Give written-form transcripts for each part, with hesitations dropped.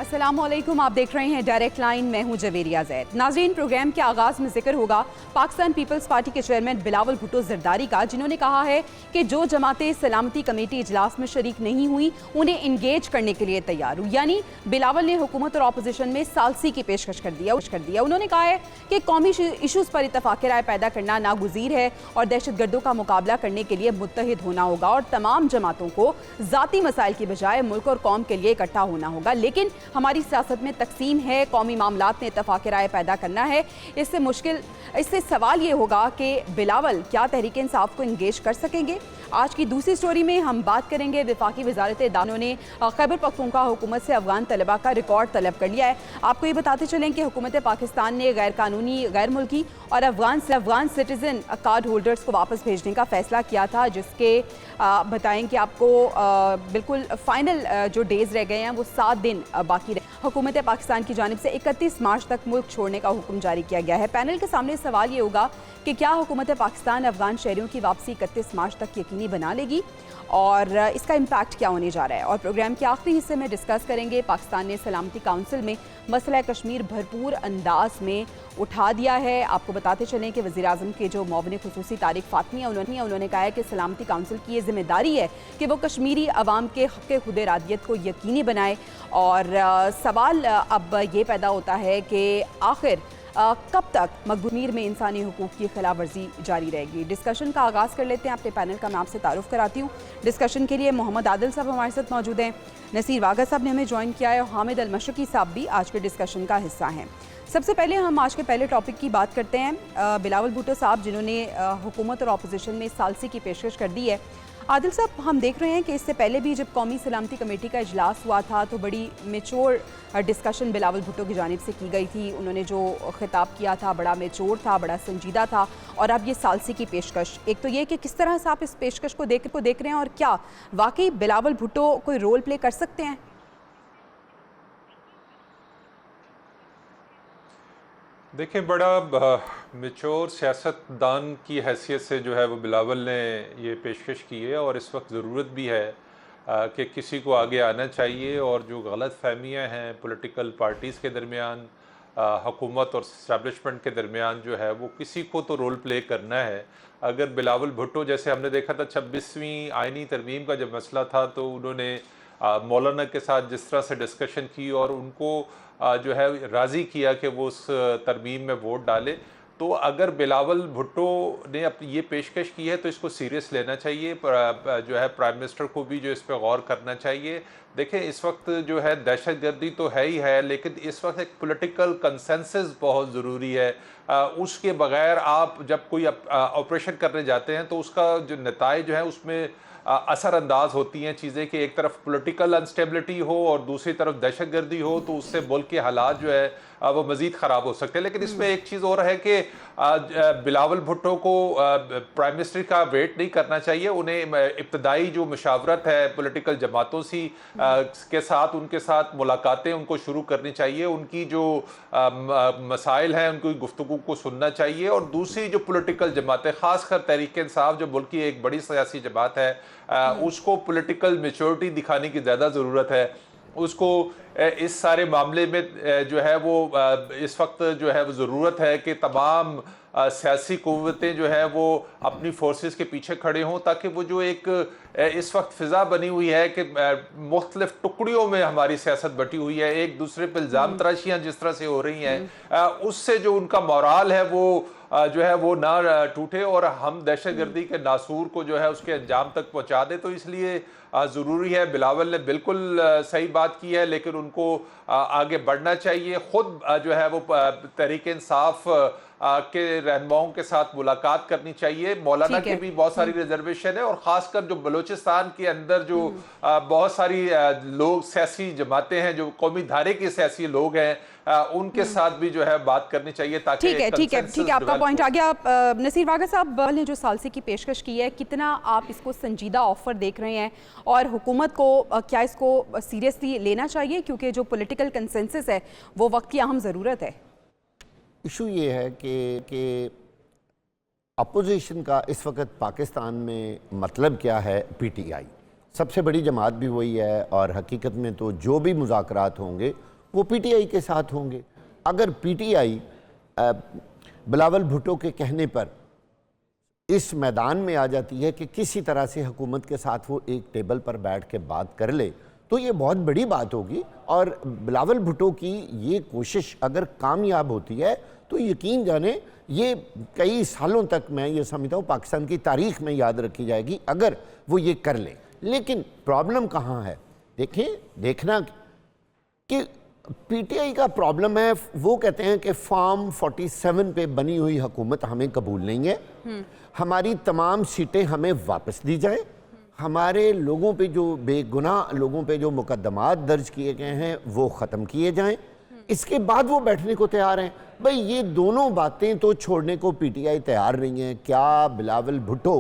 अस्सलामुअलैकुम, आप देख रहे हैं डायरेक्ट लाइन। मैं हूं जवेरिया जैद। नाज़रीन, प्रोग्राम के आगाज़ में जिक्र होगा पाकिस्तान पीपल्स पार्टी के चेयरमैन बिलावल भुट्टो जरदारी का, जिन्होंने कहा है कि जो जमातें सलामती कमेटी इजलास में शरीक नहीं हुई उन्हें इंगेज करने के लिए तैयार हूँ। यानी बिलावल ने हुकूमत और अपोजिशन में सालसी की पेशकश कर दिया। उन्होंने कहा है कि कौमी इशूज़ पर इतफाक़ राय पैदा करना नागुज़ीर है और दहशतगर्दों का मुकाबला करने के लिए मुत्तहिद होना होगा और तमाम जमातों को ज़ाती मसाइल की बजाय मुल्क और कौम के लिए इकट्ठा होना होगा। लेकिन हमारी सियासत में तकसीम है, कौमी मामलात में इत्तफाक़ राय पैदा करना है। इससे सवाल ये होगा कि बिलावल क्या तहरीक इंसाफ को इंगेज कर सकेंगे। आज की दूसरी स्टोरी में हम बात करेंगे वफाकी वजारत दाखिला ने खैबर पख्तूनख्वा हुकूमत से अफगान तलबा का रिकॉर्ड तलब कर लिया है। आपको ये बताते चलें कि हुकूमत पाकिस्तान ने गैर कानूनी, गैर मुल्की और अफगान सिटीज़न कार्ड होल्डर्स को वापस भेजने का फैसला किया था, जिसके बताएं कि आपको बिल्कुल फाइनल जो डेज़ रह गए हैं वो 7 दिन बाकी रहे। हुकूमत पाकिस्तान की जानिब से 31 मार्च तक मुल्क छोड़ने का हुक्म जारी किया गया है। पैनल के सामने सवाल ये होगा कि क्या हुकूमत पाकिस्तान अफगान शहरियों की वापसी 31 मार्च तक यकीनी बना लेगी और इसका इम्पैक्ट क्या होने जा रहा है। और प्रोग्राम के आखिरी हिस्से में डिस्कस करेंगे पाकिस्तान ने सलामती काउंसिल में मसला कश्मीर भरपूर अंदाज में उठा दिया है। आपको बताते चलें कि वज़ीर आज़म के जो मुआविन खुसूसी तारिक फातमी हैं, उन्होंने कहा है कि सलामती काउंसिल की ये जिम्मेदारी है कि वो कश्मीरी अवाम के हक़ खुद इरादियत को यकीनी बनाए। और सवाल अब ये पैदा होता है कि आखिर कब तक मकबूल में इंसानी हुकूक़ की खिलाफ वर्जी जारी रहेगी। डिस्कशन का आगाज़ कर लेते हैं। अपने पैनल का मैं आपसे तारुफ़ कराती हूँ। डिस्कशन के लिए मोहम्मद आदिल साहब हमारे साथ मौजूद हैं, नसीर वागा साहब ने हमें ज्वाइन किया है और हामिद अल मशरकी साहब भी आज के डिस्कशन का हिस्सा हैं। सबसे पहले हम आज के पहले टॉपिक की बात करते हैं। बिलावल भुट्टो साहब, जिन्होंने हुकूमत और अपोजिशन में सालसी की पेशकश कर दी है। आदिल साहब, हम देख रहे हैं कि इससे पहले भी जब कौमी सलामती कमेटी का इजलास हुआ था तो बड़ी मेच्योर डिस्कशन बिलावल भुट्टो की जानिब से की गई थी। उन्होंने जो खिताब किया था बड़ा मेच्योर था, बड़ा संजीदा था। और अब ये सालसी की पेशकश, एक तो ये कि किस तरह से आप इस पेशकश को देख रहे हैं और क्या वाकई बिलावल भुट्टो कोई रोल प्ले कर सकते हैं? देखिए, बड़ा मेच्योर सियासतदान की हैसियत से जो है वो बिलावल ने ये पेशकश की है और इस वक्त ज़रूरत भी है कि किसी को आगे आना चाहिए और जो गलत फहमियाँ हैं पॉलिटिकल पार्टीज़ के दरमियान, हुकूमत और इस्टेब्लिशमेंट के दरमियान, जो है वो किसी को तो रोल प्ले करना है। अगर बिलावल भुट्टो, जैसे हमने देखा था 26वीं आइनी तरमीम का जब मसला था, तो उन्होंने मौलाना के साथ जिस तरह से डिस्कशन की और उनको जो है राज़ी किया कि वो उस तरमीम में वोट डाले, तो अगर बिलावल भुट्टो ने अपनी ये पेशकश की है तो इसको सीरियस लेना चाहिए। जो है प्राइम मिनिस्टर को भी जो इस पर गौर करना चाहिए। देखें, इस वक्त जो है दहशतगर्दी तो है ही है, लेकिन इस वक्त एक पॉलिटिकल कंसेंसस बहुत ज़रूरी है। उसके बगैर आप जब कोई ऑपरेशन करने जाते हैं तो उसका जो नताइज जो है उसमें असरअंदाज होती हैं चीज़ें कि एक तरफ पॉलिटिकल अनस्टेबिलिटी हो और दूसरी तरफ दहशतगर्दी हो, तो उससे मुल्क के हालात जो है वो मज़ीद ख़राब हो सकते हैं। लेकिन इसमें एक चीज़ और है कि बिलावल भुट्टो को प्राइम मिनिस्टर का वेट नहीं करना चाहिए। उन्हें इब्तदाई जो मशावरत है पॉलिटिकल जमातों के साथ, उनके साथ मुलाकातें उनको शुरू करनी चाहिए। उनकी जो मसाइल हैं उनकी गुफ्तगू को सुनना चाहिए। और दूसरी जो पॉलिटिकल जमातें, ख़ासकर तहरीक इंसाफ जो मुल्क की एक बड़ी सियासी जमात है, उसको पॉलिटिकल मैच्योरिटी दिखाने की ज़्यादा ज़रूरत है। उसको इस सारे मामले में जो है वो इस वक्त जो है वो ज़रूरत है कि तमाम सियासी क़ुव्वतें जो है वो अपनी फोर्सेस के पीछे खड़े हों, ताकि वो जो एक इस वक्त फ़िज़ा बनी हुई है कि मुख्तलिफ़ टुकड़ियों में हमारी सियासत बटी हुई है, एक दूसरे पर इल्ज़ाम तराशियाँ जिस तरह से हो रही हैं, उससे जो उनका मोराल है वो जो है वो ना टूटे और हम दहशतगर्दी के नासूर को जो है उसके अंजाम तक पहुँचा दे। तो इसलिए ज़रूरी है। बिलावल ने बिल्कुल सही बात की है, लेकिन उनको आगे बढ़ना चाहिए। ख़ुद जो है वो तहरीक इंसाफ के रहनुमाओं के साथ मुलाकात करनी चाहिए। मौलाना की भी बहुत सारी रिजर्वेशन है और ख़ासकर जो बलूचिस्तान के अंदर जो बहुत सारी लोग, सियासी जमातें हैं, जो कौमी धारे के सियासी लोग हैं, उनके साथ भी जो है बात करनी चाहिए ताकि ठीक है आपका पॉइंट आ गया। नसीर वागा साहब ने जो सालसी की पेशकश की है, कितना आप इसको संजीदा ऑफर देख रहे हैं और हुकूमत को क्या इसको सीरियसली लेना चाहिए, क्योंकि जो पॉलिटिकल कंसेंसस है वो वक्त की अहम ज़रूरत है। इशू ये है कि अपोजिशन का इस वक्त पाकिस्तान में मतलब क्या है, पीटीआई सबसे बड़ी जमात भी वही है और हकीकत में तो जो भी मुज़ाकरात होंगे वो पीटीआई के साथ होंगे। अगर पीटीआई बिलावल भुट्टो के कहने पर इस मैदान में आ जाती है कि किसी तरह से हुकूमत के साथ वो एक टेबल पर बैठ के बात कर ले, तो ये बहुत बड़ी बात होगी। और बिलावल भुट्टो की ये कोशिश अगर कामयाब होती है तो यकीन जाने ये कई सालों तक, मैं ये समझता हूँ, पाकिस्तान की तारीख में याद रखी जाएगी अगर वो ये कर ले। लेकिन प्रॉब्लम कहाँ है? देखना कि पीटीआई का प्रॉब्लम है, वो कहते हैं कि फॉर्म 47 पे बनी हुई हुकूमत हमें कबूल नहीं है, हमारी तमाम सीटें हमें वापस दी जाए, हमारे लोगों पे जो बेगुनाह लोगों पे जो मुकदमात दर्ज किए गए हैं वो ख़त्म किए जाएं, इसके बाद वो बैठने को तैयार हैं। भाई ये दोनों बातें तो छोड़ने को पीटीआई तैयार नहीं है। क्या बिलावल भुट्टो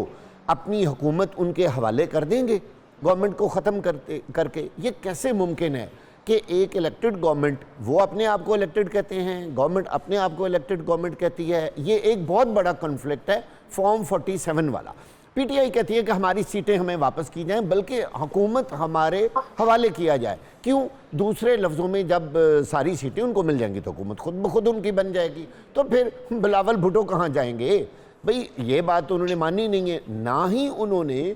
अपनी हुकूमत उनके हवाले कर देंगे गवर्नमेंट को ख़त्म करके? ये कैसे मुमकिन है कि एक इलेक्टेड गवर्नमेंट, वो अपने आप को इलेक्टेड कहते हैं, गवर्नमेंट अपने आप को इलेक्टेड गवर्नमेंट कहती है। ये एक बहुत बड़ा कॉन्फ्लिक्ट है फॉर्म 47 वाला। पीटीआई कहती है कि हमारी सीटें हमें वापस की जाएं, बल्कि हुकूमत हमारे हवाले किया जाए। क्यों? दूसरे लफ्ज़ों में जब सारी सीटें उनको मिल जाएंगी तो हुकूमत खुद ब खुद उनकी बन जाएगी, तो फिर बिलावल भुट्टो कहाँ जाएंगे? भाई ये बात तो उन्होंने मानी नहीं है। ना ही उन्होंने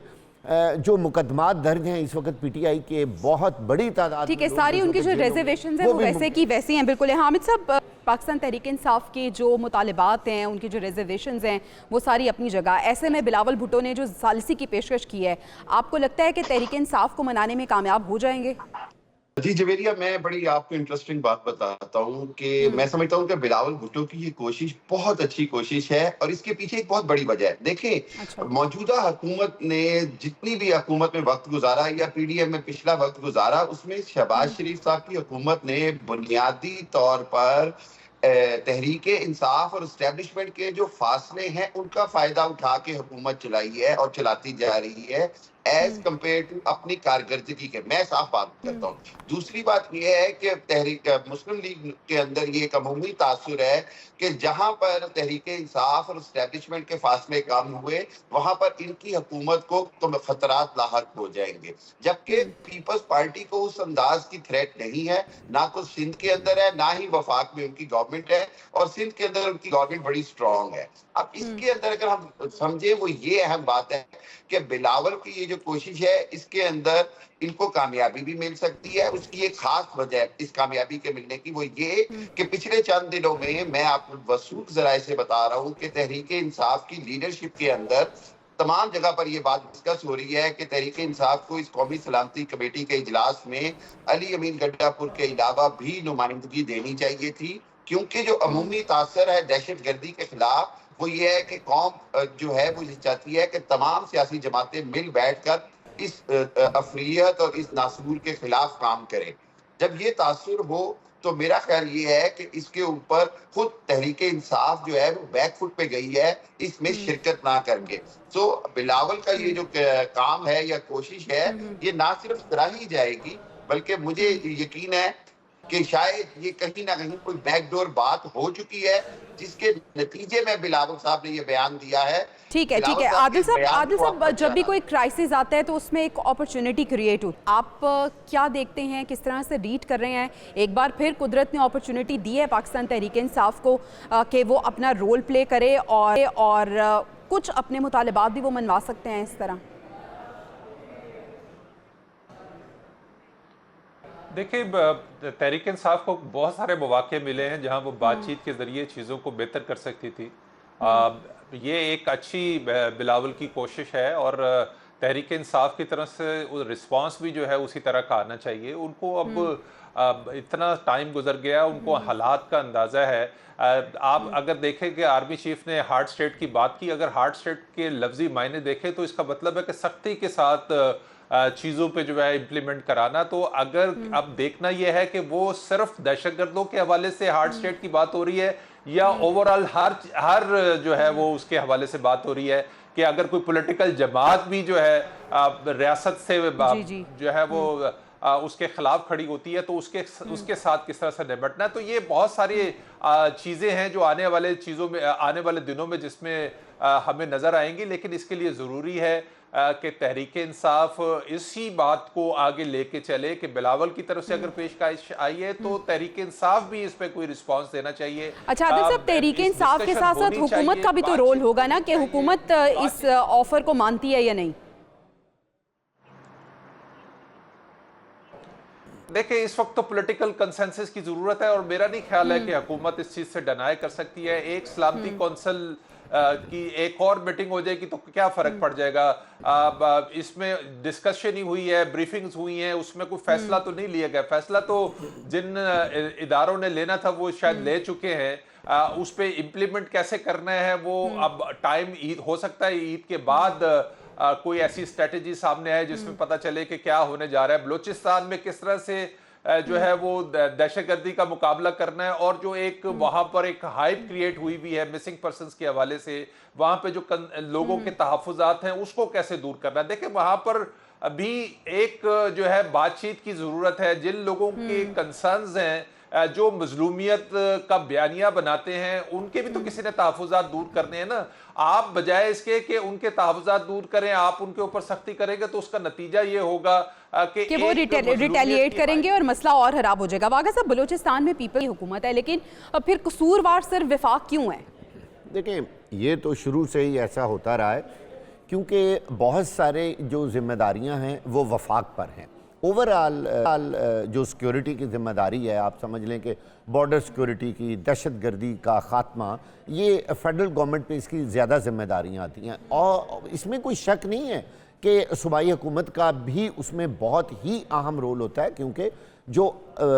जो मुकदमात दर्ज हैं इस वक्त पीटीआई के बहुत बड़ी तादाद, ठीक है, सारी उनकी जो रिजर्वेशन है वो वैसे की वैसी हैं। बिल्कुल है हामिद साहब, पाकिस्तान तहरीक इंसाफ के जो मुतालिबात हैं, उनकी जो रिजर्वेशन हैं वो सारी अपनी जगह। ऐसे में बिलावल भुट्टो ने जो सालिसी की पेशकश की है, आपको लगता है कि तहरीक इंसाफ को मनाने में कामयाब हो जाएंगे? जी जवेरिया, मैं बड़ी आपको इंटरेस्टिंग बात बताता हूँ कि मैं समझता हूँ कि बिलावल भुट्टो की ये कोशिश बहुत अच्छी कोशिश है और इसके पीछे एक बहुत बड़ी वजह है। देखें, मौजूदा हुकूमत ने जितनी भी हुकूमत में वक्त गुजारा या पीडीएम में पिछला वक्त गुजारा, उसमें शहबाज शरीफ साहब की हुकूमत ने बुनियादी तौर पर तहरीक इंसाफ और एस्टेब्लिशमेंट के जो फासले हैं उनका फायदा उठा के हुकूमत चलाई है और चलाती जा रही है एज कम्पेयर टू अपनी कारकर्दगी के। मैं साफ बात करता हूँ। दूसरी बात यह है कि तहरीक मुस्लिम लीग के अंदर ये एक अमूमी तासुर है कि जहां पर तहरीक इंसाफ और एस्टेब्लिशमेंट के फासले कम हुए वहां पर इनकी हुकूमत को तो खतरात लाहक हो जाएंगे, जबकि पीपल्स पार्टी को उस अंदाज की थ्रेट नहीं है, ना तो सिंध के अंदर है ना ही वफाक में उनकी गवर्नमेंट है, और सिंध के अंदर उनकी गवर्नमेंट बड़ी स्ट्रांग है। अब इसके अंदर अगर हम समझे वो ये अहम बात है कि बिलावल की ये जो कोशिश है इसके अंदर इनको कामयाबी भी मिल सकती है। उसकी एक खास वजह इस कामयाबी के मिलने की वो ये कि पिछले चंद दिनों में मैं आपको वसूख जराए से बता रहा हूँ कि तहरीक इंसाफ की लीडरशिप के अंदर तमाम जगह पर यह बात डिस्कस हो रही है कि तहरीक इंसाफ को इस कौमी सलामती कमेटी के इजलास में अली अमीन गड्डापुर के अलावा भी नुमाइंदगी देनी चाहिए थी, क्योंकि जो अमूमी तासर है दहशत गर्दी के खिलाफ वो ये है कि कौम जो है वो ये चाहती है कि तमाम सियासी जमातें मिल बैठकर इस अफरियत और इस नासूर के खिलाफ काम करें। जब ये तासुर हो तो मेरा ख्याल ये है कि इसके ऊपर खुद तहरीक इंसाफ जो है वो बैकफुट पे गई है इसमें शिरकत ना करके। तो बिलावल का ये जो काम है या कोशिश है ये ना सिर्फ सराही जाएगी बल्कि मुझे यकीन है कि शायद ये कहीं ना कहीं कोई बैकडोर बात हो चुकी है जिसके नतीजे में बिलावल साहब ने ये बयान दिया है। ठीक है आदिल साहब, जब भी कोई क्राइसिस आता है तो उसमें एक अपॉर्चुनिटी क्रिएट हो, आप क्या देखते हैं, किस तरह से रीड कर रहे हैं? एक बार फिर कुदरत ने अपॉर्चुनिटी दी है पाकिस्तान तहरीक इंसाफ को कि वो अपना रोल प्ले करे और कुछ अपने मुतालिबात भी वो मनवा सकते हैं इस तरह। देखिए, तहरीक इंसाफ को बहुत सारे मौके मिले हैं जहां वो बातचीत के ज़रिए चीज़ों को बेहतर कर सकती थी। ये एक अच्छी बिलावल की कोशिश है और तहरीक इंसाफ की तरफ से रिस्पांस भी जो है उसी तरह का आना चाहिए। उनको अब इतना टाइम गुजर गया, उनको हालात का अंदाज़ा है। आप अगर देखें कि आर्मी चीफ ने हार्ड स्टेट की बात की, अगर हार्ड स्टेट के लफ्जी मायने देखें तो इसका मतलब है कि सख्ती के साथ चीज़ों पे जो है इम्प्लीमेंट कराना। तो अगर अब देखना यह है कि वो सिर्फ दहशतगर्दों के हवाले से हार्ड स्टेट की बात हो रही है या ओवरऑल हर जो है वो उसके हवाले से बात हो रही है कि अगर कोई पॉलिटिकल जमात भी जो है रियासत से जो है वो उसके खिलाफ खड़ी होती है तो उसके साथ किस तरह से निपटना है। तो ये बहुत सारी चीज़ें हैं जो आने वाले दिनों में जिसमें हमें नज़र आएंगी, लेकिन इसके लिए ज़रूरी है कि तहरीक इंसाफ इसी बात को आगे लेके चले कि बिलावल की तरफ से अगर पेशकश आई है तो तहरीक इंसाफ भी इस पे कोई रिस्पांस देना चाहिए। अच्छा आदिल साहब, तहरीक इंसाफ के साथ साथ हुकूमत का भी तो रोल होगा ना कि हुकूमत इस ऑफर को मानती है या नहीं। देखिए इस वक्त तो पॉलिटिकल कंसेंसस की जरूरत है और मेरा नहीं ख्याल है कि हुकूमत इस चीज से डिनाई कर सकती है। एक सलामती कौंसिल की एक और मीटिंग हो जाएगी तो क्या फर्क पड़ जाएगा। इसमें डिस्कशन ही हुई है, ब्रीफिंग्स हुई हैं, उसमें कोई फैसला तो नहीं लिया गया। फैसला तो जिन इदारों ने लेना था वो शायद ले चुके हैं। उस पर इम्प्लीमेंट कैसे करना है वो अब टाइम ईद हो सकता है, ईद के बाद कोई ऐसी स्ट्रेटेजी सामने आए जिसमें पता चले कि क्या होने जा रहा है। बलूचिस्तान में किस तरह से जो है वो दहशतगर्दी का मुकाबला करना है और जो एक वहां पर एक हाइप क्रिएट हुई भी है मिसिंग पर्संस के हवाले से, वहां पे जो लोगों के तहफ्फुजात हैं उसको कैसे दूर करना है। देखिए वहां पर अभी एक जो है बातचीत की जरूरत है। जिन लोगों के कंसर्न्स हैं, जो मजलूमियत का बयानिया बनाते हैं, उनके भी तो किसी ने तहफ्फुजात दूर करने हैं ना। आप बजाय इसके कि उनके तहफ्फुजात दूर करें, आप उनके ऊपर सख्ती करेंगे तो उसका नतीजा ये होगा कि वो रिटेलिएट करेंगे और मसला और खराब हो जाएगा। वागा साहब, बलूचिस्तान में पीपल की हुकूमत है, लेकिन फिर कसूरवार सिर्फ वफाक क्यों है? देखिए ये तो शुरू से ही ऐसा होता रहा है क्योंकि बहुत सारे जो जिम्मेदारियां हैं वो वफाक पर हैं। ओवरऑल जो सिक्योरिटी की जिम्मेदारी है, आप समझ लें कि बॉर्डर सिक्योरिटी की, दहशतगर्दी का ख़ात्मा, ये फेडरल गवर्नमेंट पे इसकी ज़्यादा जिम्मेदारियां आती हैं और इसमें कोई शक नहीं है कि सूबाई हुकूमत का भी उसमें बहुत ही अहम रोल होता है क्योंकि जो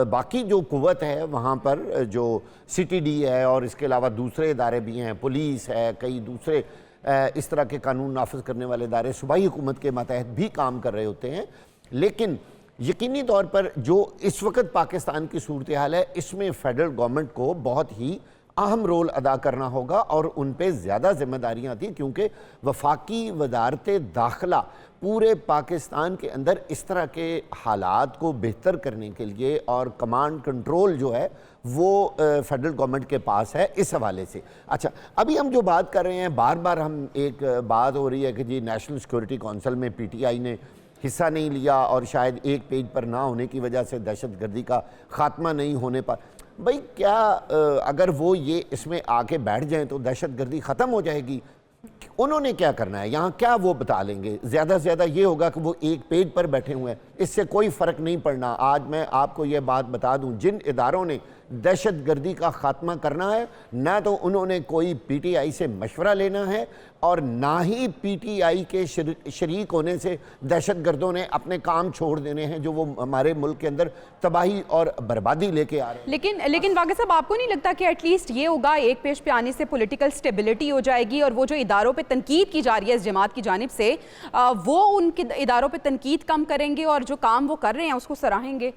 बाकी जो कुव्वत है वहाँ पर जो CTD है और इसके अलावा दूसरे इदारे भी हैं, पुलिस है, कई दूसरे इस तरह के कानून नाफिज करने वाले इदारे सूबाई हुकूमत के मातहत भी काम कर रहे होते हैं। लेकिन यकीनी तौर पर जो इस वक्त पाकिस्तान की सूरत हाल है, इसमें फेडरल गवर्नमेंट को बहुत ही अहम रोल अदा करना होगा और उन पे ज़्यादा जिम्मेदारियां थी क्योंकि वफाकी वजारत दाखिला पूरे पाकिस्तान के अंदर इस तरह के हालात को बेहतर करने के लिए और कमांड कंट्रोल जो है वो फेडरल गवर्नमेंट के पास है इस हवाले से। अच्छा, अभी हम जो बात कर रहे हैं, बार बार हम एक बात हो रही है कि जी नेशनल सिक्योरिटी कौंसिल में PTI ने हिस्सा नहीं लिया और शायद एक पेज पर ना होने की वजह से दहशतगर्दी का खात्मा नहीं होने पर, भाई क्या अगर वो ये इसमें आके बैठ जाएं तो दहशतगर्दी ख़त्म हो जाएगी? उन्होंने क्या करना है यहाँ, क्या वो बता लेंगे? ज़्यादा से ज़्यादा ये होगा कि वो एक पेज पर बैठे हुए हैं, इससे कोई फ़र्क नहीं पड़ना। आज मैं आपको ये बात बता दूँ, जिन इदारों ने दहशतगर्दी का ख़ात्मा करना है, ना तो उन्होंने कोई PTI से मशवरा लेना है और ना ही PTI के शरीक होने से दहशतगर्दों ने अपने काम छोड़ देने हैं जो वो हमारे मुल्क के अंदर तबाही और बर्बादी लेके आ रहे हैं। लेकिन वाक़ई साहब, आपको नहीं लगता कि एटलीस्ट ये होगा, एक पेज पे आने से पॉलिटिकल स्टेबिलिटी हो जाएगी और वो जो इदारों पे तनकीद की जा रही है इस जमात की जानिब से, वो उनके इदारों पे तनकीद कम करेंगे और जो काम वो कर रहे हैं उसको सराहेंगे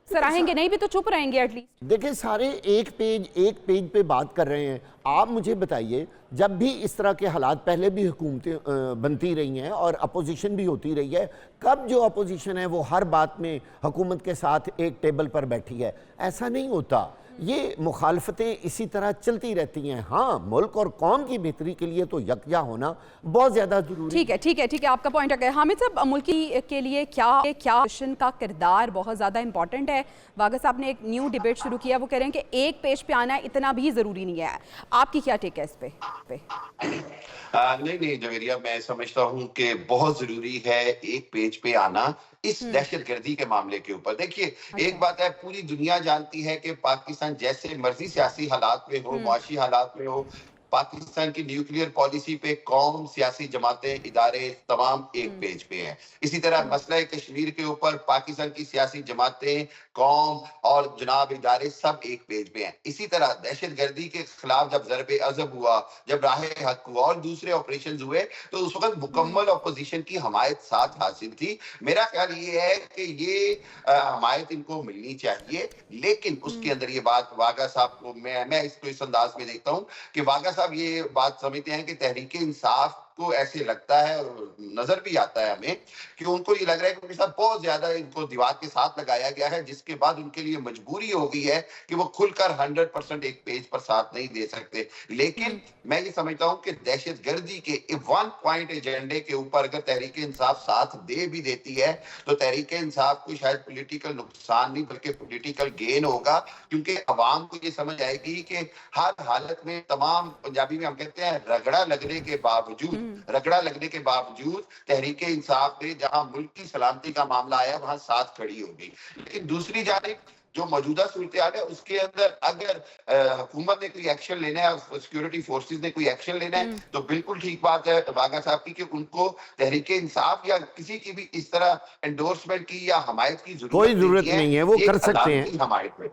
नहीं भी तो चुप रहेंगे एटलीस्ट। देखिए सारे एक पेज पे बात कर रहे हैं। आप मुझे बताइए, जब भी इस तरह के हालात, पहले भी हुकूमतें बनती रही हैं और अपोजिशन भी होती रही है, कब जो अपोजिशन है वो हर बात में हुकूमत के साथ एक टेबल पर बैठी है? ऐसा नहीं होता। ये मुखालफतें इसी तरह चलती रहती हैं। हाँ, मुल्क और कौम की बेहतरी के लिए तो यकजा होना बहुत ज़्यादा ज़रूरी है। ठीक है, आपका पॉइंट आ गया। हामिद साहब, मुल्क के लिए क्या मिशन का किरदार बहुत ज़्यादा इंपॉर्टेंट है। वागा साहब ने एक न्यू डिबेट शुरू किया, वो कह रहे हैं कि एक पेज पे आना इतना भी ज़रूरी नहीं है। आपकी क्या टेक है इस पे? नहीं जवेरिया, मैं समझता हूँ कि बहुत जरूरी है एक पेज पे आना इस दहशतगर्दी के मामले के ऊपर। देखिए, एक बात है, पूरी दुनिया जानती है कि पाकिस्तान जैसे मर्जी सियासी हालात में हो, मुआशी हालात में हो, पाकिस्तान की न्यूक्लियर पॉलिसी पे कौम, सियासी जमातें, इदारे तमाम एक पेज पे हैं। इसी तरह मसला कश्मीर के ऊपर पाकिस्तान की सियासी जमातें, कौम और जनाब इदारे सब एक पेज पे हैं। इसी तरह दहशतगर्दी के खिलाफ जब ज़रबे अज़ब हुआ, जब राह हक हुआ और दूसरे ऑपरेशन हुए, तो उस वक्त मुकम्मल अपोजिशन की हमायत साथ हासिल थी। मेरा ख्याल ये है कि ये हमायत इनको मिलनी चाहिए, लेकिन उसके अंदर ये बात वागा साहब को मैं इसको इस अंदाज में देखता हूँ कि वागा साहब ये बात समझते हैं कि तहरीक इंसाफ को ऐसे लगता है और नजर भी आता है हमें कि उनको ये लग रहा है कि उनके साथ बहुत ज्यादा इनको दीवार के साथ लगाया गया है, जिसके बाद उनके लिए मजबूरी हो गई है कि वो खुलकर 100% एक पेज पर साथ नहीं दे सकते। लेकिन मैं ये समझता हूं कि दहशतगर्दी के वन पॉइंट एजेंडे के ऊपर अगर तहरीक इंसाफ साथ दे भी देती है तो तहरीक इंसाफ को शायद पॉलिटिकल नुकसान नहीं बल्कि पॉलिटिकल गेन होगा, क्योंकि अवाम को ये समझ आएगी कि हर हालत में तमाम, पंजाबी में हम कहते हैं रगड़ा लगने के बावजूद तहरीक इंसाफ ने जहां मुल्क की सलामती का मामला आया वहां साथ खड़ी होगी। लेकिन दूसरी जानिब जो मौजूदा सूरत हाल है उसके अंदर अगर हुकूमत ने कोई एक्शन लेना है, सिक्योरिटी फोर्सेस ने कोई एक्शन लेना है, तो बिल्कुल ठीक बात है बागा साहब की कि उनको तहरीक इंसाफ या किसी की भी इस तरह एंडोर्समेंट की या हमायत की कोई जरूरत नहीं है, वो कर सकते हैं हमायत में।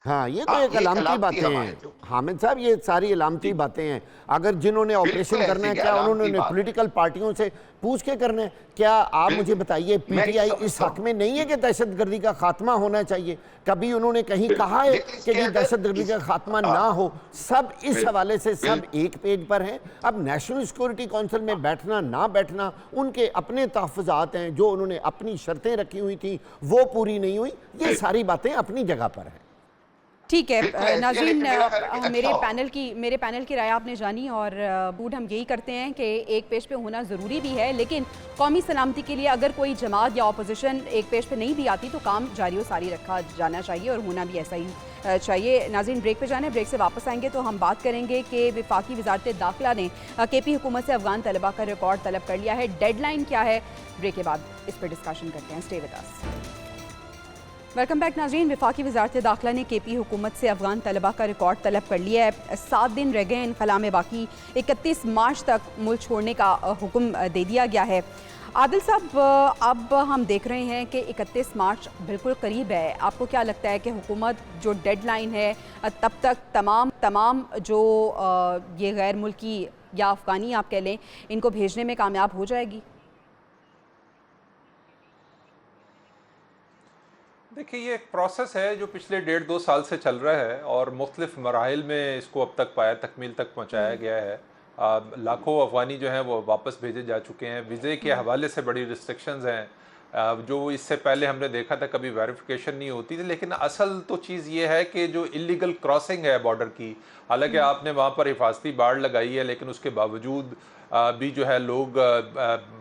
हाँ, ये तो एक अलामती बातें हैं हामिद साहब, ये सारी अलामती बातें हैं। अगर जिन्होंने ऑपरेशन करना है, क्या उन्होंने पॉलिटिकल पार्टियों से पूछ के करना है? क्या आप मुझे बताइए, पीटीआई इस हक में नहीं है कि दहशतगर्दी का खात्मा होना चाहिए? कभी उन्होंने कहीं कहा है कि दहशतगर्दी का खात्मा ना हो? सब इस हवाले से सब एक पेज पर हैं। अब नेशनल सिक्योरिटी काउंसिल में बैठना ना बैठना उनके अपने तहफ़्फ़ुज़ात हैं, जो उन्होंने अपनी शर्तें रखी हुई थी वो पूरी नहीं हुई। ये सारी बातें अपनी जगह पर हैं। ठीक है नाज़रीन, मेरे पैनल की राय आपने जानी और बूढ़ हम यही करते हैं कि एक पेज पे होना ज़रूरी भी है, लेकिन कौमी सलामती के लिए अगर कोई जमात या अपोजिशन एक पेज पे नहीं भी आती तो काम जारी व सारी रखा जाना चाहिए और होना भी ऐसा ही चाहिए। नाज़रीन, ब्रेक पे जाना है, ब्रेक से वापस आएंगे तो हम बात करेंगे कि वफाकी वज़ारत दाखिला ने KP हुकूमत से अफगान तलबा का रिकॉर्ड तलब कर लिया है। डेडलाइन क्या है? ब्रेक के बाद इस पर डिस्कशन करते हैं। Stay with us. Welcome back नाज़रीन। वफाकी वज़ारत दाखिला ने KP हुकूमत से अफगान तलबा का रिकॉर्ड तलब कर लिया है। 7 दिन रह गए इनखला में, बाकी 31 मार्च तक मुल्क छोड़ने का हुक्म दे दिया गया है। आदिल साहब, अब हम देख रहे हैं कि 31 मार्च बिल्कुल करीब है। आपको क्या लगता है कि हुकूमत जो डेडलाइन है तब तक तमाम जो ये गैर मुल्की या अफ़गानी आप कह लें, इनको भेजने में कामयाब हो जाएगी? देखिए, ये एक प्रोसेस है जो पिछले 1.5-2 साल से चल रहा है और मुख्तलिफ मराहिल में इसको अब तक तकमील तक पहुँचाया गया है। लाखों अफ़गानी जो हैं वो वापस भेजे जा चुके हैं। वीज़े के हवाले से बड़ी रिस्ट्रिक्शंस हैं, जो इससे पहले हमने देखा था कभी वेरिफिकेशन नहीं होती थी। लेकिन असल तो चीज़ ये है कि जो इलीगल क्रॉसिंग है बॉर्डर की, हालांकि आपने वहाँ पर हिफाजती बाड़ लगाई है, लेकिन उसके बावजूद भी जो है लोग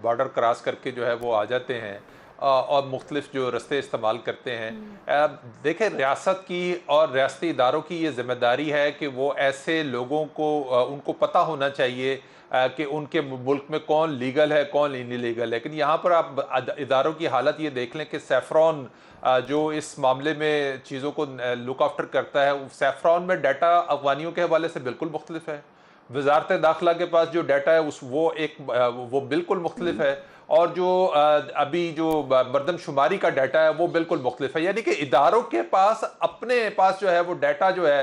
बॉर्डर क्रॉस करके जो है वो आ जाते हैं और मुख्तलिफ जो रस्ते इस्तेमाल करते हैं। देखें, रियासत की और रियासती इदारों की ये ज़िम्मेदारी है कि वो ऐसे लोगों को उनको पता होना चाहिए कि उनके मुल्क में कौन लीगल है कौन इनलीगल है। लेकिन यहाँ पर आप इदारों की हालत ये देख लें कि सैफ़रॉन जो इस मामले में चीज़ों को लुक आफ्टर करता है, सैफ़रॉन में डाटा अफ़गानियों के हवाले से बिल्कुल मुख्तलिफ है। वज़ारत दाखिला के पास जो डाटा है वो बिल्कुल मुख्तलिफ है, और जो अभी जो मरदमशुमारी का डाटा है वो बिल्कुल मुख्तलिफ है। यानी कि इदारों के पास अपने पास जो है वो डाटा जो है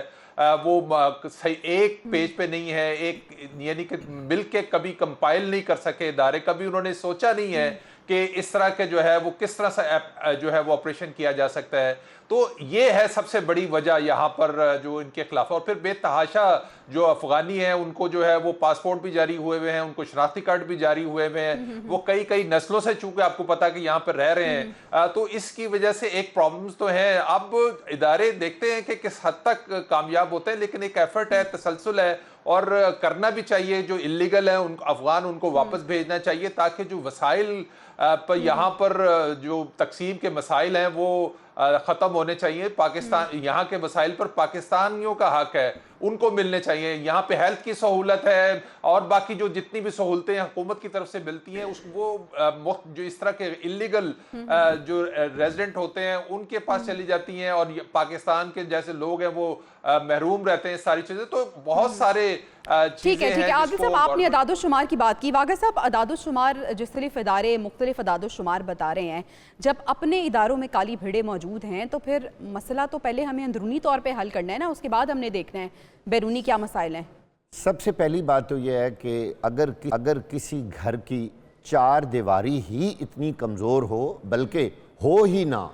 वो सही एक पेज पे नहीं है, एक यानी कि मिल के कभी कंपाइल नहीं कर सके इदारे, कभी उन्होंने सोचा नहीं है कि इस तरह के जो है वो किस तरह से जो है वो ऑपरेशन किया जा सकता है। तो ये है सबसे बड़ी वजह यहाँ पर जो इनके खिलाफ। और फिर बेतहाशा जो अफ़गानी हैं उनको जो है वो पासपोर्ट भी जारी हुए हुए हैं, उनको शनाख्ती कार्ड भी जारी हुए हुए हैं, वो कई नस्लों से चूंकि आपको पता कि यहाँ पर रह रहे हैं, तो इसकी वजह से एक प्रॉब्लम्स तो है। अब इदारे देखते हैं कि किस हद तक कामयाब होते हैं, लेकिन एक एफर्ट है, तसलसल है और करना भी चाहिए। जो इलीगल है अफ़गान उनको वापस भेजना चाहिए, ताकि जो वसाइल पर यहाँ पर जो तकसीम के मसाइल हैं वो ख़त्म होने चाहिए। पाकिस्तान यहाँ के वसाइल पर पाकिस्तानियों का हक है, उनको मिलने चाहिए। यहाँ पे हेल्थ की सहूलत है और बाकी जो जितनी भी सहूलतें हुकूमत की तरफ से मिलती हैं वो जो इस तरह के इलीगल जो रेजिडेंट होते हैं उनके पास चली जाती हैं, और पाकिस्तान के जैसे लोग हैं वो महरूम रहते हैं सारी चीज़ें। तो बहुत सारे ठीक है आदिल साहब, आपने अदादुश्शुमार की बात की। वागा साहब, अदादुश्शुमार जिस इदारे मुख्तलिफ अदादुश्शुमार बता रहे हैं, जब अपने इदारों में काली भिड़े मौजूद हैं तो फिर मसला तो पहले हमें अंदरूनी तौर पे हल करना है ना, उसके बाद हमने देखना है बैरूनी क्या मसाइल हैं। सबसे पहली बात तो यह है कि अगर किसी घर की चार दीवारी ही इतनी कमज़ोर हो, बल्कि हो ही ना,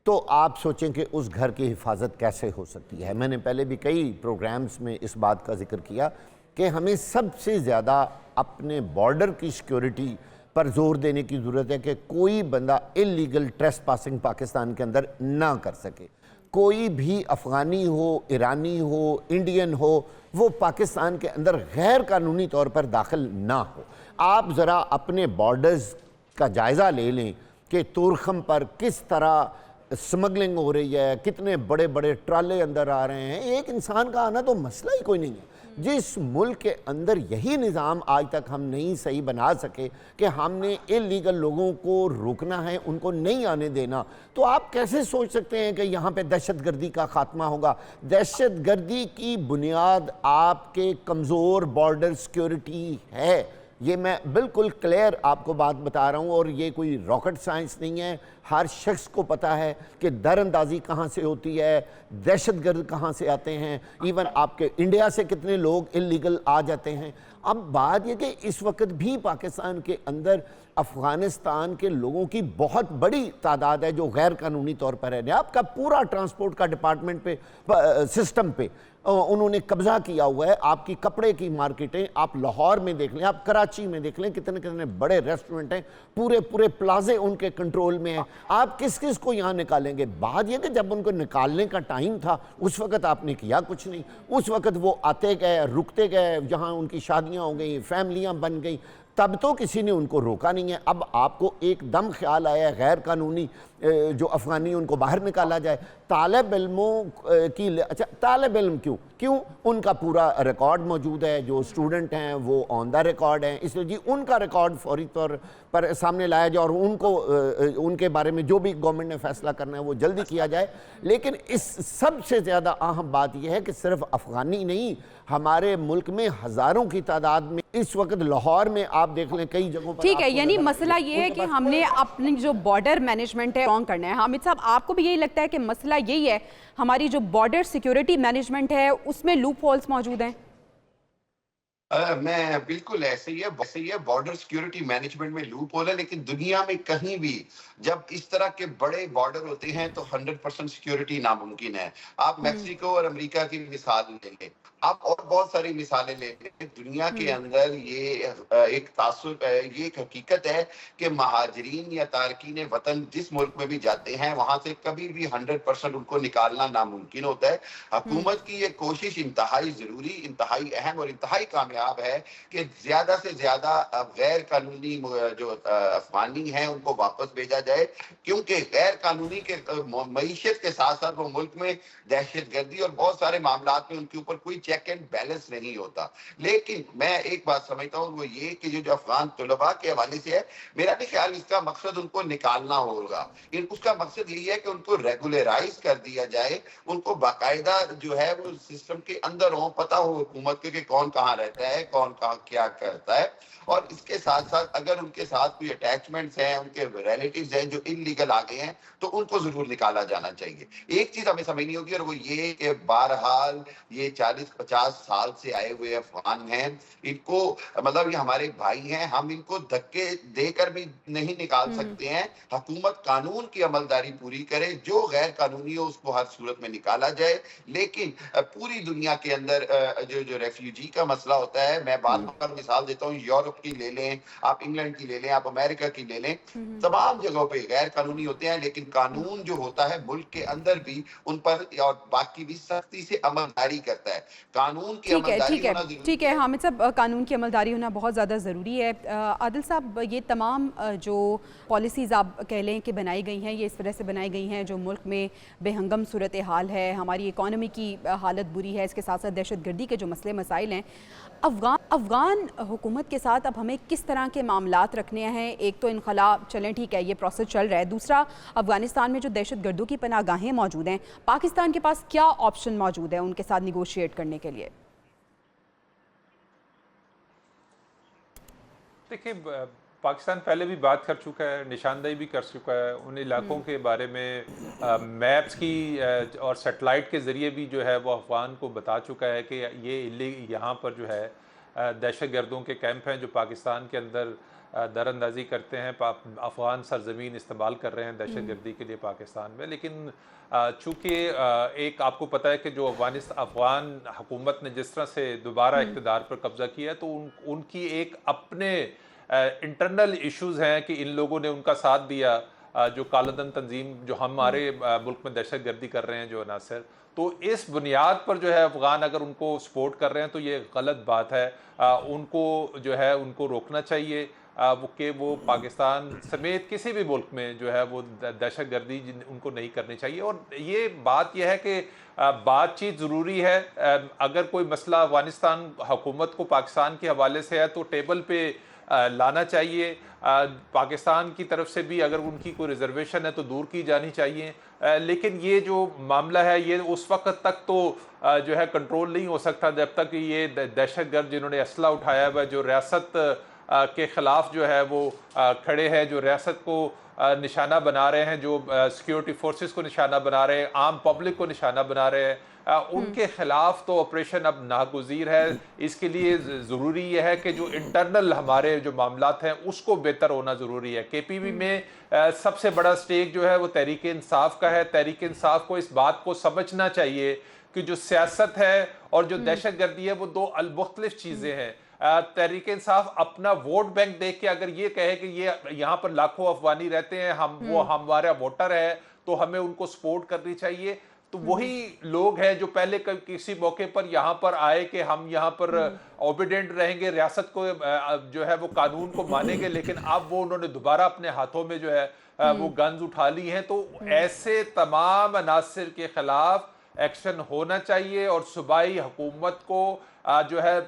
तो आप सोचें कि उस घर की हिफाजत कैसे हो सकती है। मैंने पहले भी कई प्रोग्राम्स में इस बात का जिक्र किया कि हमें सबसे ज़्यादा अपने बॉर्डर की सिक्योरिटी पर जोर देने की ज़रूरत है कि कोई बंदा इलीगल ट्रेसपासिंग पाकिस्तान के अंदर ना कर सके। कोई भी अफ़गानी हो, ईरानी हो, इंडियन हो, वो पाकिस्तान के अंदर गैर कानूनी तौर पर दाखिल ना हो। आप ज़रा अपने बॉर्डर्स का जायज़ा ले लें कि तुरखम पर किस तरह स्मगलिंग हो रही है, कितने बड़े बड़े ट्राले अंदर आ रहे हैं। एक इंसान का आना तो मसला ही कोई नहीं है। जिस मुल्क के अंदर यही निज़ाम आज तक हम नहीं सही बना सके कि हमने इलीगल लोगों को रोकना है, उनको नहीं आने देना, तो आप कैसे सोच सकते हैं कि यहाँ पे दहशतगर्दी का खात्मा होगा? दहशतगर्दी की बुनियाद आपके कमज़ोर बॉर्डर सिक्योरिटी है। ये मैं बिल्कुल क्लियर आपको बात बता रहा हूँ, और ये कोई रॉकेट साइंस नहीं है। हर शख्स को पता है कि दरअंदाजी कहाँ से होती है, दहशतगर्द कहाँ से आते हैं, इवन आपके इंडिया से कितने लोग इलीगल आ जाते हैं। अब बात यह कि इस वक्त भी पाकिस्तान के अंदर अफ़गानिस्तान के लोगों की बहुत बड़ी तादाद है जो गैर कानूनी तौर पर है। आपका पूरा ट्रांसपोर्ट का डिपार्टमेंट पे सिस्टम पे उन्होंने कब्जा किया हुआ है। आपकी कपड़े की मार्केटें आप लाहौर में देख लें, आप कराची में देख लें, कितने कितने बड़े रेस्टोरेंट हैं, पूरे पूरे प्लाजे उनके कंट्रोल में हैं। आप किस किस को यहाँ निकालेंगे? बात यह कि जब उनको निकालने का टाइम था उस वक़्त आपने किया कुछ नहीं। उस वक़्त वो आते गए, रुकते गए, जहाँ उनकी शादियाँ हो गई, फैमिलियाँ बन गई, तब तो किसी ने उनको रोका नहीं है। अब आपको एकदम ख्याल आया गैर कानूनी जो अफ़गानी उनको बाहर निकाला जाए। तालिब इल्मों की अच्छा, तालिब इल्म क्यों उनका पूरा रिकॉर्ड मौजूद है, जो स्टूडेंट हैं वो ऑन द रिकॉर्ड हैं, इसलिए जी उनका रिकॉर्ड फौरी तौर पर सामने लाया जाए और उनको उनके बारे में जो भी गवर्नमेंट ने फैसला करना है वो जल्दी किया जाए। लेकिन इस सबसे ज़्यादा अहम बात यह है कि सिर्फ अफ़गानी नहीं, हमारे मुल्क में हज़ारों की तादाद में इस वक्त लाहौर में आप देख लें कई जगहों पर। ठीक है, यानी मसला ये है कि हमने अपनी जो बॉर्डर मैनेजमेंट है स्ट्रॉन्ग करना है। हामिद साहब, आपको भी यही लगता है कि मसला यही है, हमारी जो बॉर्डर सिक्योरिटी मैनेजमेंट है उसमें लूप होल्स मौजूद हैं? मैं बिल्कुल ऐसे ही है। बॉर्डर सिक्योरिटी मैनेजमेंट में लूप होल है, लेकिन दुनिया में कहीं भी जब इस तरह के बड़े बॉर्डर होते हैं तो 100% सिक्योरिटी नामुमकिन है। आप मैक्सिको और अमेरिका की मिसाल ले लें, आप और बहुत सारी मिसालें ले लें। दुनिया के अंदर ये एक तासुर, ये एक हकीकत है कि महाजरीन या तारकीन वतन जिस मुल्क में भी जाते हैं वहां से कभी भी 100% उनको निकालना नामुमकिन होता है। हुकूमत की ये कोशिश इंतहाई जरूरी, इंतहाई अहम और इंतहाई कामयाब है कि ज्यादा से ज्यादा गैर कानूनी जो अफगानी हैं उनको वापस भेजा जाए, क्योंकि गैर कानूनी के मईशत के साथ साथ वो मुल्क में दहशतगर्दी और बहुत सारे मामलात में उनके ऊपर कोई चेक एंड बैलेंस नहीं होता। लेकिन मैं एक बात समझता हूँ, वो ये कि जो अफगान तलबा के हवाले से है, मेरा नहीं ख्याल इसका मकसद उनको निकालना होगा। उसका मकसद यही है कि उनको रेगुलराइज कर दिया जाए, उनको बाकायदा जो है वो सिस्टम के अंदर हो, पता हो हुकूमत के कि कौन कहाँ रहता है, कौन कहाँ क्या करता है। और इसके साथ साथ अगर उनके साथ कोई अटैचमेंट्स हैं, उनके रिलेटिव्स हैं जो इलीगल आ गए हैं, तो उनको जरूर निकाला जाना चाहिए। एक चीज हमें समझनी होगी, और वो ये कि बहरहाल ये 40-50 साल से आए हुए अफगान हैं, इनको मतलब ये हमारे भाई हैं, हम इनको धक्के देकर भी नहीं निकाल सकते हैं। हुकूमत कानून की अमलदारी पूरी करे, जो गैर कानूनी हो उसको हर सूरत में निकाला जाए। लेकिन पूरी दुनिया के अंदर जो रेफ्यूजी का मसला होता है, मैं बात पर मिसाल देता हूँ, यूरोप की ले लें, आप इंग्लैंड की ले लें, आप अमेरिका की ले लें, तमाम जगहों पे गैर कानूनी होते हैं, लेकिन कानून जो होता है मुल्क के अंदर भी उन पर और बाकी भी सख्ती से अमलदारी करता है। कानून की अमलदारी होना जरूरी है। ठीक है हामिद साहब, कानून की अमलदारी होना बहुत ज़्यादा ज़रूरी है। आदिल साहब, ये तमाम जो पॉलिसीज़ आप कह लें कि बनाई गई हैं, ये इस तरह से बनाई गई हैं जो मुल्क में बेहंगम सूरत हाल है, हमारी इकॉनमी की हालत बुरी है, इसके साथ साथ दहशतगर्दी के जो मसले मसाइल हैं, अफ़गान हुकूमत के साथ अब हमें किस तरह के मामलात रखने हैं? एक तो इनखला, चलें ठीक है, ये प्रोसेस चल रहा है। दूसरा, अफ़गानिस्तान में जो दहशतगर्दों की पनाहगाहें मौजूद हैं, पाकिस्तान के पास क्या ऑप्शन मौजूद है उनके साथ निगोशिएट करने के लिए? देखिए, पाकिस्तान पहले भी बात कर चुका है, निशानदेही भी कर चुका है उन इलाकों के बारे में, मैप्स की और सेटेलाइट के ज़रिए भी जो है वो अफ़गान को बता चुका है कि ये यहाँ पर जो है दहशतगर्दों के कैंप हैं जो पाकिस्तान के अंदर दरअंदाजी करते हैं, अफ़गान सरजमीन इस्तेमाल कर रहे हैं दहशतगर्दी के लिए पाकिस्तान में। लेकिन चूँकि एक आपको पता है कि जो अफ़गान हुकूमत ने जिस तरह से दोबारा इक़्तिदार पर कब्ज़ा किया है, तो उनकी एक अपने इंटरनल इश्यूज़ हैं कि इन लोगों ने उनका साथ दिया, जो कालाधन तंजीम जो हमारे मुल्क में दहशतगर्दी कर रहे हैं जो अनासर, तो इस बुनियाद पर जो है अफ़गान अगर उनको सपोर्ट कर रहे हैं तो ये गलत बात है। उनको जो है उनको रोकना चाहिए वो पाकिस्तान समेत किसी भी मुल्क में जो है वो दहशतगर्दी उनको नहीं करनी चाहिए। और ये बात यह है कि बातचीत ज़रूरी है। अगर कोई मसला अफ़गानिस्तान हुकूमत को पाकिस्तान के हवाले से है तो टेबल पे लाना चाहिए। पाकिस्तान की तरफ से भी अगर उनकी कोई रिजर्वेशन है तो दूर की जानी चाहिए। लेकिन ये जो मामला है ये उस वक्त तक तो जो है कंट्रोल नहीं हो सकता जब तक ये दहशतगर्द जिन्होंने असला उठाया हुआ, जो रियासत के ख़िलाफ़ जो है वो खड़े हैं, जो रियासत को निशाना बना रहे हैं, जो सिक्योरिटी फोर्सेस को निशाना बना रहे हैं, आम पब्लिक को निशाना बना रहे हैं, उनके खिलाफ तो ऑपरेशन अब नागुज़ीर है। इसके लिए ज़रूरी यह है कि जो इंटरनल हमारे जो मामलात हैं उसको बेहतर होना ज़रूरी है। KPV में सबसे बड़ा स्टेक जो है वो तहरीक इंसाफ का है। तहरीक इंसाफ को इस बात को समझना चाहिए कि जो सियासत है और जो दहशतगर्दी है वो दो मुख्तलिफ चीज़ें हैं। तहरीक इंसाफ अपना वोट बैंक देख के अगर ये कहे कि ये यहाँ पर लाखों अफगानी रहते हैं, वो हमारा वोटर है तो हमें उनको सपोर्ट करनी चाहिए, तो वही लोग हैं जो पहले किसी मौके पर यहाँ पर आए कि हम यहाँ पर ओबीडेंट रहेंगे, रियासत को जो है वो कानून को मानेंगे, लेकिन अब वो उन्होंने दोबारा अपने हाथों में जो है वो गन्स उठा ली हैं। तो ऐसे तमाम अनासिर के खिलाफ एक्शन होना चाहिए और सूबाई हुकूमत को जो है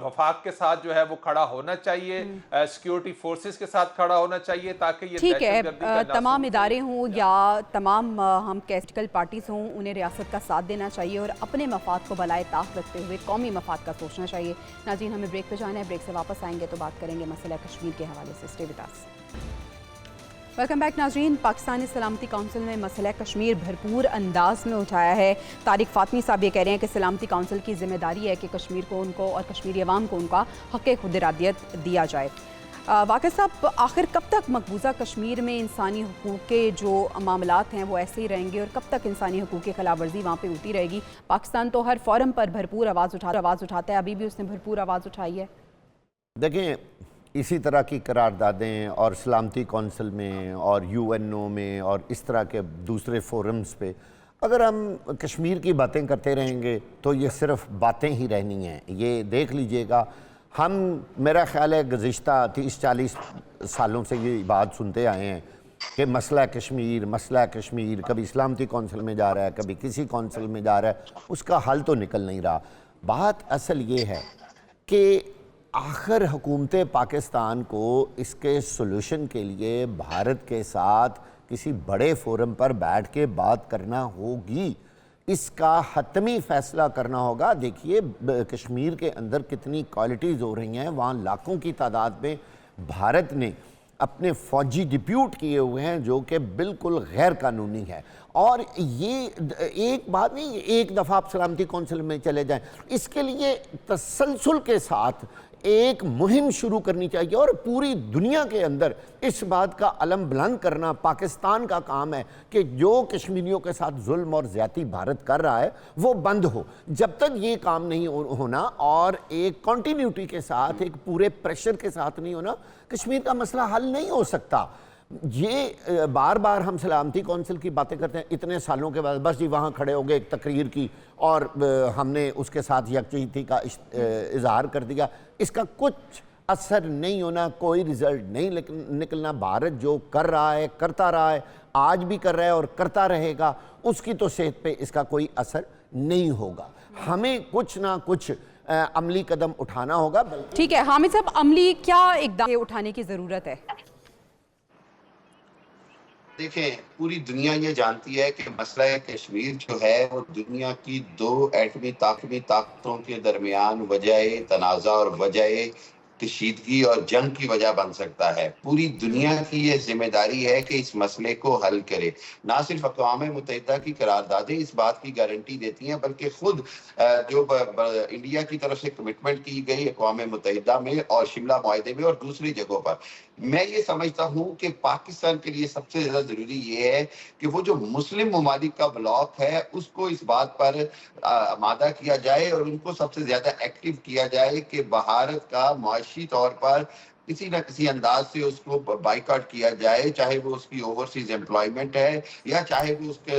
वफाक के साथ जो है वो खड़ा होना चाहिए, सिक्योरिटी फोर्सेस के साथ खड़ा होना चाहिए, ताकि ये ठीक है तमाम इदारे हों या तमाम हम कैस्टिकल पार्टीज हों, उन्हें रियासत का साथ देना चाहिए और अपने मफाद को बलाए ताक रखते हुए कौमी मफाद का सोचना चाहिए। नाज़रीन, हमें ब्रेक पे जाना है, ब्रेक से वापस आएंगे तो बात करेंगे मसला कश्मीर के हवाले से। Stay with us. Welcome back नाज़रीन। पाकिस्तानी सलामती काउंसिल ने मसला कश्मीर भरपूर अंदाज में उठाया है। तारिक फातमी साहब ये कह रहे हैं कि सलामती काउंसिल की जिम्मेदारी है कि कश्मीर को उनको और कश्मीरी अवाम को उनका हक़ खुद इरादियत दिया जाए। वाक़ई साहब, आखिर कब तक मकबूजा कश्मीर में इंसानी हकूक़ के जो मामलात हैं वो ऐसे ही रहेंगे और कब तक इंसानी हकूक़ की खिलाफ वर्जी वहाँ पर होती रहेगी? पाकिस्तान तो हर फोरम पर भरपूर आवाज़ उठाता है, अभी भी उसने भरपूर आवाज़ उठाई है। देखें, इसी तरह की करारदादें और सलामती कौंसिल में और UNO में और इस तरह के दूसरे फोरम्स पे अगर हम कश्मीर की बातें करते रहेंगे तो ये सिर्फ बातें ही रहनी हैं। ये देख लीजिएगा, हम मेरा ख्याल है गुज़िश्ता 30-40 सालों से ये बात सुनते आए हैं कि मसला कश्मीर कभी सलामती कौंसिल में जा रहा है, कभी किसी कौंसिल में जा रहा है, उसका हल तो निकल नहीं रहा। बात असल ये है कि आखिर हुकूमत पाकिस्तान को इसके सॉल्यूशन के लिए भारत के साथ किसी बड़े फोरम पर बैठ के बात करना होगी, इसका हतमी फैसला करना होगा। देखिए कश्मीर के अंदर कितनी क्वालिटीज़ हो रही हैं, वहाँ लाखों की तादाद में भारत ने अपने फ़ौजी डिप्यूट किए हुए हैं जो कि बिल्कुल गैर कानूनी है। और ये एक बात नहीं, एक दफ़ा आप सलामती कौंसिल में चले जाएं, इसके लिए तसलसल के साथ एक मुहिम शुरू करनी चाहिए और पूरी दुनिया के अंदर इस बात का अलम बुलंद करना पाकिस्तान का काम है कि जो कश्मीरियों के साथ जुल्म और ज़्यादती भारत कर रहा है वो बंद हो। जब तक ये काम नहीं होना और एक कॉन्टीन्यूटी के साथ, एक पूरे प्रेशर के साथ नहीं होना, कश्मीर का मसला हल नहीं हो सकता। ये बार बार हम सलामती कौंसिल की बातें करते हैं, इतने सालों के बाद बस जी वहाँ खड़े हो गए एक तकरीर की और हमने उसके साथ यकजहती का इजहार कर दिया, इसका कुछ असर नहीं होना, कोई रिजल्ट नहीं निकलना। भारत जो कर रहा है, करता रहा है, आज भी कर रहा है और करता रहेगा, उसकी तो सेहत पे इसका कोई असर नहीं होगा। हमें कुछ ना कुछ अमली कदम उठाना होगा। ठीक है हामिद साहब, अमली क्या इक़दाम उठाने की ज़रूरत है? देखें, पूरी दुनिया ये जानती है कि मसला कश्मीर जो है वो दुनिया की दो एटमी ताकतों के दरमियान वजह तनाज़ा और वजह कशीदगी और जंग की वजह बन सकता है। पूरी दुनिया की ये जिम्मेदारी है कि इस मसले को हल करे। ना सिर्फ अक़वाम मुत्तहिदा की करारदादें इस बात की गारंटी देती हैं, बल्कि खुद जो इंडिया की तरफ से कमिटमेंट की गई अक़वाम मुत्तहिदा में और शिमला मुआहदे में और दूसरी जगहों पर, मैं ये समझता हूँ कि पाकिस्तान के लिए सबसे ज्यादा जरूरी ये है कि वो जो मुस्लिम ममालिक का ब्लॉक है उसको इस बात पर आमादा किया जाए और उनको सबसे ज्यादा एक्टिव किया जाए कि भारत का मुआशी तौर पर किसी न किसी अंदाज से उसको बाइकआउट किया जाए, चाहे वो उसकी ओवरसीज एम्प्लॉयमेंट है या चाहे वो उसके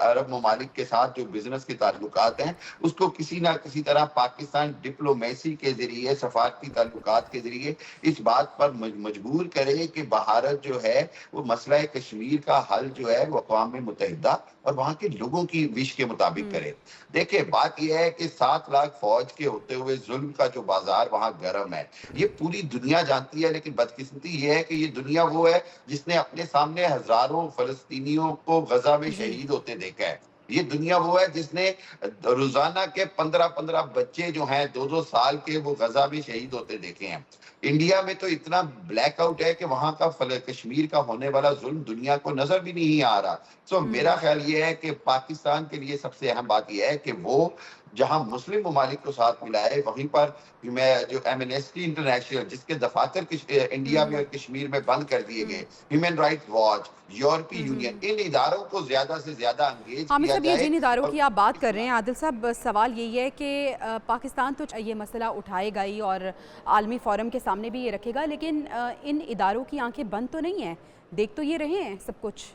अरब ममालिक के साथ जो बिजनेस के ताल्लुकात हैं उसको किसी ना किसी तरह पाकिस्तान डिप्लोमेसी के जरिए, सफारती ताल्लुकात के जरिए इस बात पर मजबूर करे कि भारत जो है वो मसला कश्मीर का हल जो है वो अक़वाम मुत्तहिदा और वहाँ के लोगों की विश के मुताबिक करे। देखिए, बात यह है कि 7 लाख फौज के होते हुए जुल्म का जो बाजार वहाँ गर्म है, ये पूरी दुनिया जानती है। लेकिन बदकिस्मती ये है कि ये दुनिया वो है जिसने अपने सामने हजारों फलस्तीनियों को गजा में शहीद होते देखा है। ये दुनिया वो है जिसने रोजाना के 15-15 बच्चे जो हैं 2-2 साल के वो गजा में शहीद होते देखे हैं। इंडिया में तो इतना ब्लैकआउट है कि वहां का कश्मीर का होने वाला जुल्म दुनिया को नजर भी नहीं आ रहा। सो मेरा ख्याल ये है कि पाकिस्तान के लिए सबसे अहम बात यह है कि वो जहां मुस्लिम ममालिक को साथ मिलाए, वहीं पर मैं जो एमनेस्टी इंटरनेशनल जिसके दफातर इंडिया में और कश्मीर में बंद कर दिए गए, ह्यूमन राइट्स वॉच, यूरोपीय यूनियन, इन इदारों को ज्यादा से ज्यादा एंगेज किया जाए। जिन इदारों की आप बात कर रहे हैं आदिल साहब, सवाल यही है कि पाकिस्तान तो ये मसला उठाएगा ही और आलमी फोरम के सामने भी ये रखेगा, लेकिन इन इदारों की आंखें बंद तो नहीं है, देख तो ये रहे हैं सब कुछ।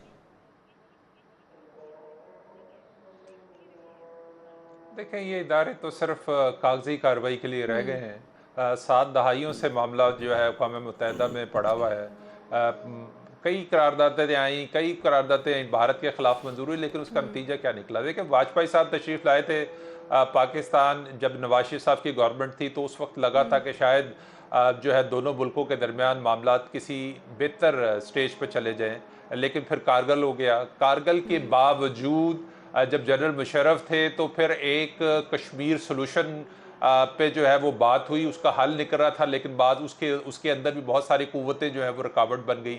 देखें, ये इदारे तो सिर्फ कागजी कार्रवाई के लिए रह गए हैं। 7 दहाइयों से मामला जो है अक़वाम मुत्तहिदा में पड़ा हुआ है। कई करारदादें आई, कई करारदादें भारत के ख़िलाफ़ मंजूर हुई, लेकिन उसका नतीजा क्या निकला? देखिए, वाजपेयी साहब तशरीफ़ लाए थे पाकिस्तान, जब नवाज शरीफ साहब की गवर्नमेंट थी तो उस वक्त लगा था कि शायद जो है दोनों मुल्कों के दरमियान मामलात किसी बेहतर स्टेज पर चले जाएँ, लेकिन फिर कारगिल हो गया। कारगिल के बावजूद जब जनरल मुशर्रफ थे तो फिर एक कश्मीर सॉल्यूशन पे जो है वो बात हुई, उसका हल निकल रहा था, लेकिन बाद उसके अंदर भी बहुत सारी कुव्वतें जो है वो रुकावट बन गई।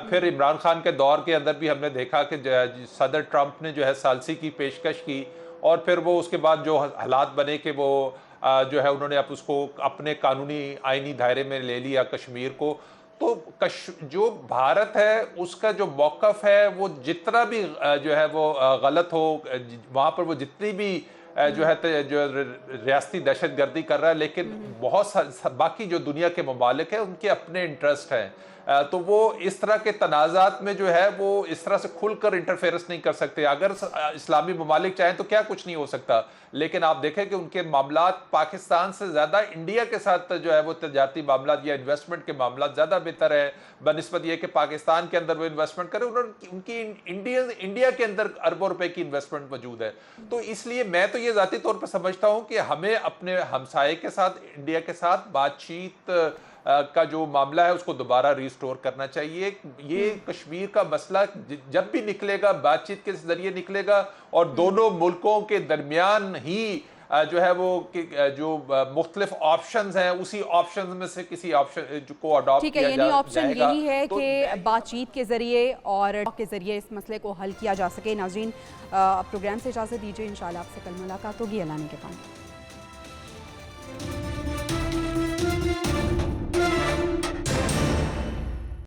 फिर इमरान खान के दौर के अंदर भी हमने देखा कि सदर ट्रंप ने जो है सालसी की पेशकश की और फिर वो उसके बाद जो हालात बने कि वो जो है उन्होंने अब उसको अपने कानूनी आइनी दायरे में ले लिया कश्मीर को। तो जो भारत है उसका जो मौक़िफ़ है वो जितना भी जो है वो गलत हो, वहाँ पर वो जितनी भी जो है जो रियासती दहशतगर्दी कर रहा है, लेकिन बहुत बाकी जो दुनिया के ममालिक हैं उनके अपने इंटरेस्ट हैं, तो वो इस तरह के तनाज़ात में जो है वो इस तरह से खुलकर इंटरफेरेंस नहीं कर सकते। अगर इस्लामी ममालिक चाहें तो क्या कुछ नहीं हो सकता, लेकिन आप देखें कि उनके मामलात पाकिस्तान से ज़्यादा इंडिया के साथ जो है वो तजारती मामलात या इन्वेस्टमेंट के मामलात ज़्यादा बेहतर है बनिस्बत ये कि पाकिस्तान के अंदर वो इन्वेस्टमेंट करें। उनकी इंडिया के अंदर अरबों रुपए की इन्वेस्टमेंट मौजूद है। तो इसलिए मैं तो ये ज़ाती तौर पर समझता हूँ कि हमें अपने हमसाये के साथ, इंडिया के साथ बातचीत का जो मामला है उसको दोबारा रिस्टोर करना चाहिए। ये कश्मीर का मसला जब भी निकलेगा बातचीत के जरिए निकलेगा और दोनों मुल्कों के दरमियान ही जो है वो जो मुख्तलिफ ऑप्शंस हैं उसी ऑप्शंस में से किसी ऑप्शन को अडॉप्ट किया जाएगा। ऑप्शन यही है कि बातचीत के जरिए और के जरिए इस मसले को हल किया जा सके। नाज़रीन, प्रोग्राम से इजाज़त दीजिए, इंशाल्लाह आपसे कल मुलाकात होगी। अल्लाह ने के पानी।